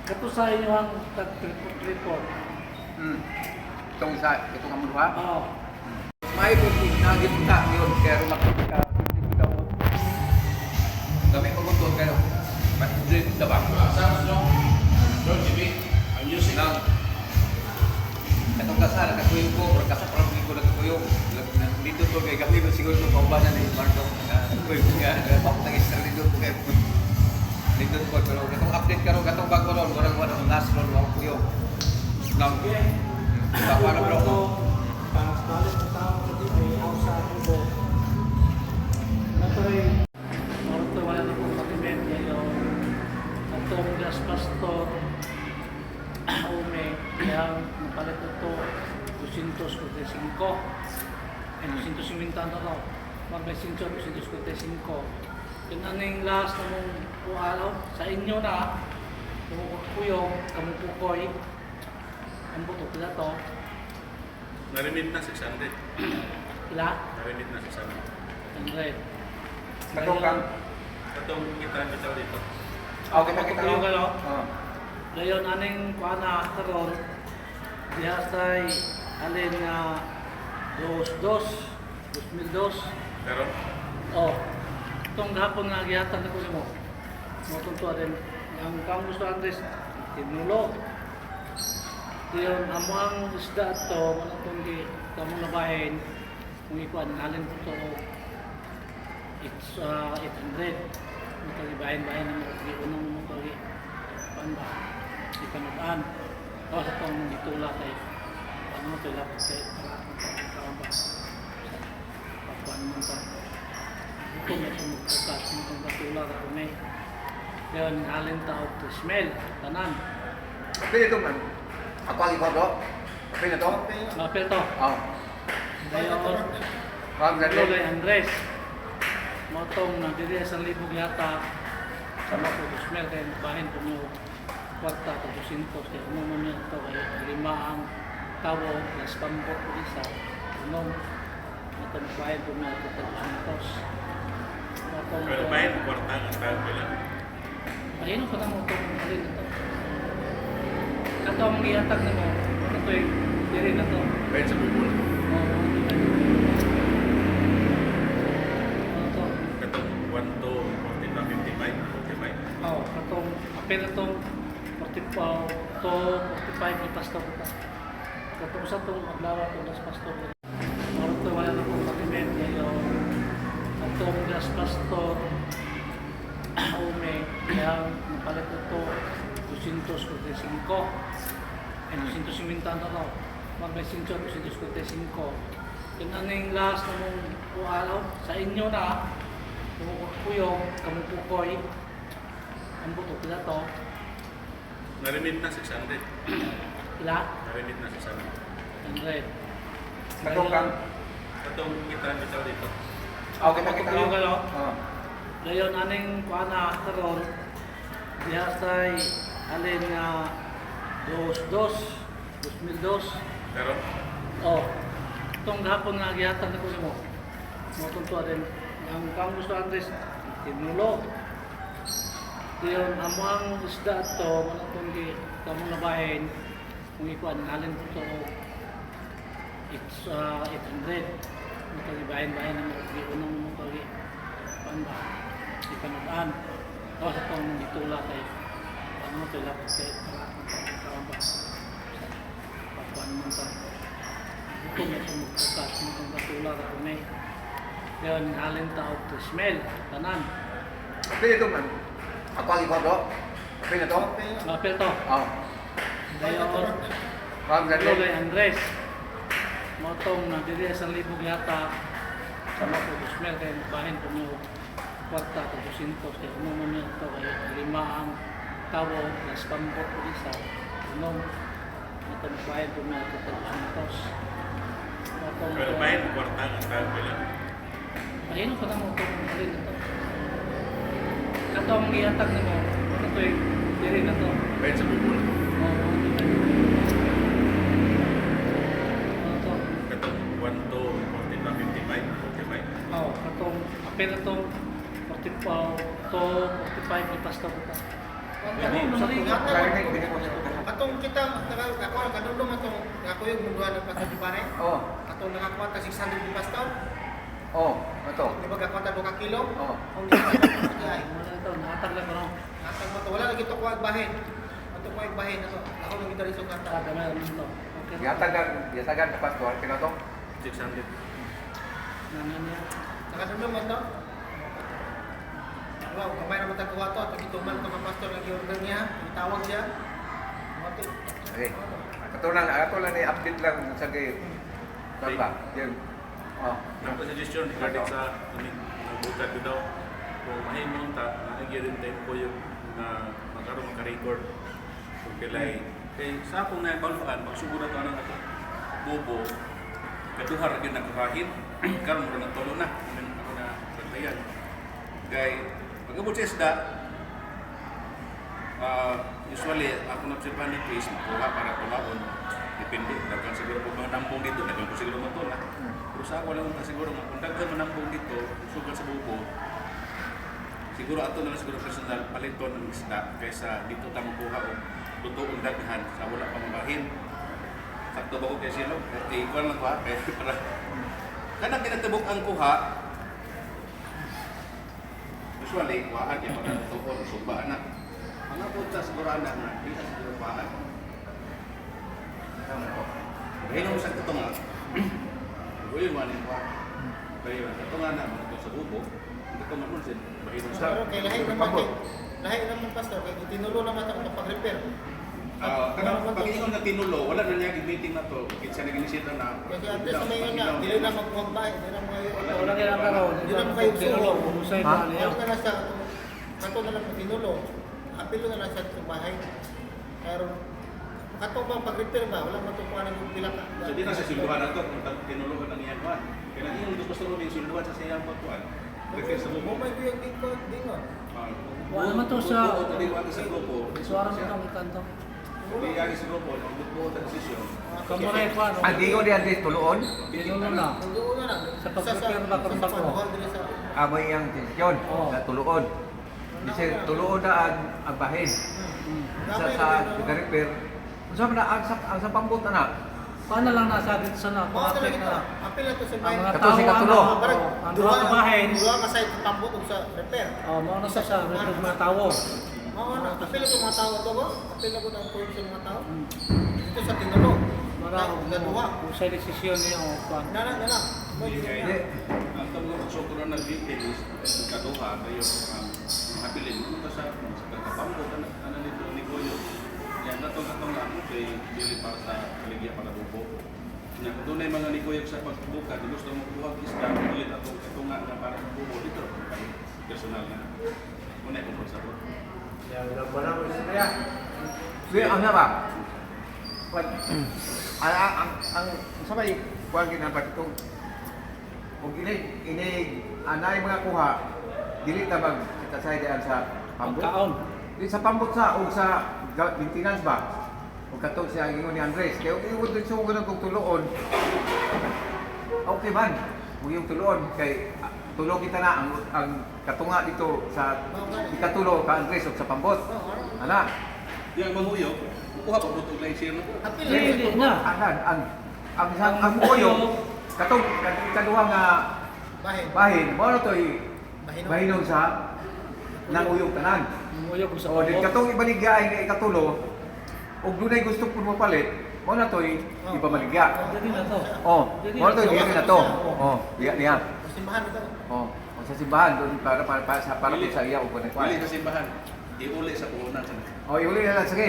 Kato sa inyo ang report. Itong isa, itong amon ba? Oo. May kung nagit ka yun, kaya makapika, hindi daw. Kami pagkuntun kayo. Mas-drink na ba? Sounds no? Don't you be? I'm using Nang, itong kasar, kakuyong ko, or kasaprang ko na kakuyong. Dito to kay kami, siguro itong paubanan ni Marco. Kakuyong ko nga, pakutang isang dito po kayo. Dito po, pero itong update ka rin, itong bago ron, warang last ron, wakong kuyong. Nang, para bro. Balik na tao sa TV, sa Kubo. Natuloy, marito wala na pong pag-event ngayon. Atong gas pastor, ume, kaya napalit ito 245. Ay, 250 na ito. Mag-messenger, 245. Yun aning last na mong araw, sa inyo na, kuyong, kamupukoy, ang buto pila to. Na-remit na 600. Pila? Na-remit na 600. 100. Katong kang, Katong kita bitaw dito. okay na kita Yung ron. ano? Oo. Dayon aning kuana karon diha say alin nga 2002. Pero, Oh. Tong gahapon nga gihatan ko nimo. Mo tuntua din ang kang gusto Andres tinulo. Diyon amo ang isda to mo tong gi kamo na bahin kung ikuan alin ko to it's 800. Mo to bahin mo gi unang mo to gi panda di panadaan. Oh sa tong gitula kay ano mo to lapit kay karamba. Pakuan mo ta. Ito may sumukat mo itong katula ka kumay. Yun, alin tao to smell, tanan. Okay, ito man. Ako ang ikaw do. Okay na to? Mapil to. Oo. Dayon, Ma'am, Lolo dali. kay Andres. Motong nagdiri sa libog yata. Sama ko to smell kay bahin ko nyo kwarta to 200. Kaya umumon niya ito kay 5 ang tawo, plus pambot ko isa. Umum. Motong bahin ko nyo ito 200. Motong pero bayan mo kwarta ang tawag nila. ayun ko na mo itong alin ito. Kato ang iatag na mo. Ito yung diri na to. Bayan sa bubul. Ito. Katong 1 to 45. Oo, katong apel itong 45 to 45 ni pastor ito. Katong sa itong maglawa ito nas pastor. Marito wala na pong pag-event ngayon. Atong gas pastor, ume, kaya napalit ito 245. Ay, 250 na ito. Mag-messenger, 245. Yun aning last na mong araw, sa inyo na, kuyong, kamupukoy, ang buto pila to. Na-remit na 600. Pila? Na-remit na 600. 100. Katong kang, Katong kita bitaw dito. okay na kita ron. Yung ano? Oo. Dayon aning kuana karon diha say alin nga 2002. Pero, Oh. Tong gahapon nga gihatan ko nimo. Mo tuntua din ang kang gusto Andres tinulo. Diyon amo ang isda to mo tong gi kamo na bahin kung ikuan alin ko to it's 800. Mo to bahin mo gi unang mo to gi panda di panadaan. Oh sa tong gitula kay ano mo to lapit kay karamba. Pakuan mo ta. Ito may sumukat mo itong katula ka kumay. Yun, alin tao to smell, tanan. Okay, ito man. Ako ang ikaw do. Okay na to? Mapil to. Oo. Dayon, Ma'am, dali. Lolo kay Andres. Motong nagdiri sa libog yata. Sama ko to smell kay bahin ko nyo kwarta to 200. Kaya umumon niya ito kay 5 ang tawo, plus pambot ko isa. Umum. Motong bahin ko nyo ito 200. pero bayan mo kwarta ang tawag nila. ayun ko na mo itong alin ito. Kato ang iatag na mo. Ito yung diri na to. Bayan sa bubul. Oo. Ito. Katong 1 to 45. Oo. Katong apel itong 45 to 45 ni pastor ito. Katong kita ako kadulong atong ako yung muluhan ng pastor di pare. Oh. Katong nakakuha ta 600 di pastor. Oh, ito. Di ba kakuha ta 2 kilo? Oh. Kung di ka ay Ano ito, nakatag lang ko no. natag mo to wala lagi to kuha bahin. Ato kuha bahin ato. Ako nang gidari sa kanta. Kada na ito. Okay. Yatagan ka pastor, kino to? 600. Nanan niya. Nakadulong man to. Wow, kamay naman tagkuha to. Tagituman to mga pastor lagi order niya. Itawag siya. Mati. Okay. Katulang ni update lang sa kay ba? Yan. Oh. Ang suggestion regarding sa nagbukad ko daw, kung mahimong ta, nagyarin tayo po yung na magkaroon maka-record kung kilay. Kaya sa akong naibaluan, pagsugura ito ng ako, bobo, kaduhar rin nakahahin, karoon mo rin ang tulo na, ako na paglayan. Kaya, pag-abot sa isda, usually, ako na-observan ni Chris, makuha para tumaon. Depende, daghan siguro po mga nambong dito, daghan po siguro matula. Pero sa ako lang siguro, kung daghan manambong dito, sugal sa buko, siguro ato na lang siguro personal, paliton ng isda, kaysa dito tayo makuha o tutuong daghan sa wala pa mabahin. Sakto ba ko kay silo? Ikuan lang ko ha, kaya para kanang kinatabok ang kuha, usually, kuhaan yung mga tutuon, sumbaan na. Mga punta siguro anak na, hindi na siguro kuhaan. Hinom sa katunga, huwag man yung kuhaan. Kaya katunga na, mga sa bubo, hindi ko man sin, mahinom sa... Pero kay lahi naman pastor kay tinulo naman ta kung pag-repair. Kanang pag-ingon na tinulo, wala na niya meeting na to. Kinsa naginisita na. Kasi antes may yun na, dili na magkumbay, dili na mga Wala kaya ang karon. Di na kayo Tinulo, sulo. umusay Ha? na niya. Ano na sa kato na lang tinulo. Apilo na lang sa bahay. Pero kato ba pag-repair ba wala matukuha ng pila ka. So di na sa silduhan na to, kung tinulo ka ng iyan kuhan. Kaya naging gusto sa yung silduhan sa siyang pagkuhan. Repair sa bubo. Mo may kuyang dingon. Wala naman to sa... sa grupo. Suara mo itong ikanto. Hindi kaya sa grupo, nung buo ang desisyon. Kamuray pa, no? Ang gigo di Andres tuloon, Tinulo na. Doon na lang. Sa pag-repair ba karon ba ko? amoy ang desisyon Oo. na tuloon. Kasi tuloon na ang bahin. Sa repair. Sabi na, ang sa pambot na na. Paano lang nasa dito sa na? Mga talaga Pang-apit ito. na. Apil na to sa Ang bahay. mga Kato tao si ang Katulo. ang duha ka bahin. Duha ka sa pambot ug sa repair. Oh, mo na sa mga tao. Oo na, apil na mga tao to ba? Apil na ko ng point sa mga tao. Dito sa tinulo. Mara Gaduha. kung sa desisyon niya o kwan. Nana. Hindi. Ang tawag ng sokro ng VPN is kaduha kayo mahabilin mo sa kapampo ano nito ni Goyo. Yan natong lang kay dili para sa kaligya para bubo. Na kung doon ay mga ligoy sa pagbuka, gusto mo kuha isda, ulit atong katunga na para sa bubo dito kay personal na. Una ko sa ro. Sige, ang nga ba? Ang sabay, kuha ginapat ito. Kung anay mga kuha, dili na magkasay diyan sa pambot. Kaon. Di sa pambot sa o sa maintenance ba? O katong siya ingon ni Andres. Kaya iwod din siya kung tuloon. Okay man. Huwag yung tuloon. Kay tulog kita na ang katunga dito sa ikatulo ka Andres o sa pambot. Ana. Yang manguyo, kuha pa butog lang share no. Apil Hindi na. Ang muyo katong ikaduha nga bahin mo na to'y bahinon sa nanguyong tanan. Muyog sa O din katong ibaligya nga ikatulo ug dunay gusto pud mo palit mo na to'y ipabaligya. Dili na to. Oh, mo na to'y dili na to. Oh, niya. Simbahan ito. Oh, sa simbahan doon para sa iya ug Wali kunay. sa simbahan. Iuli sa puhunan. Oh, iuli na lang sige.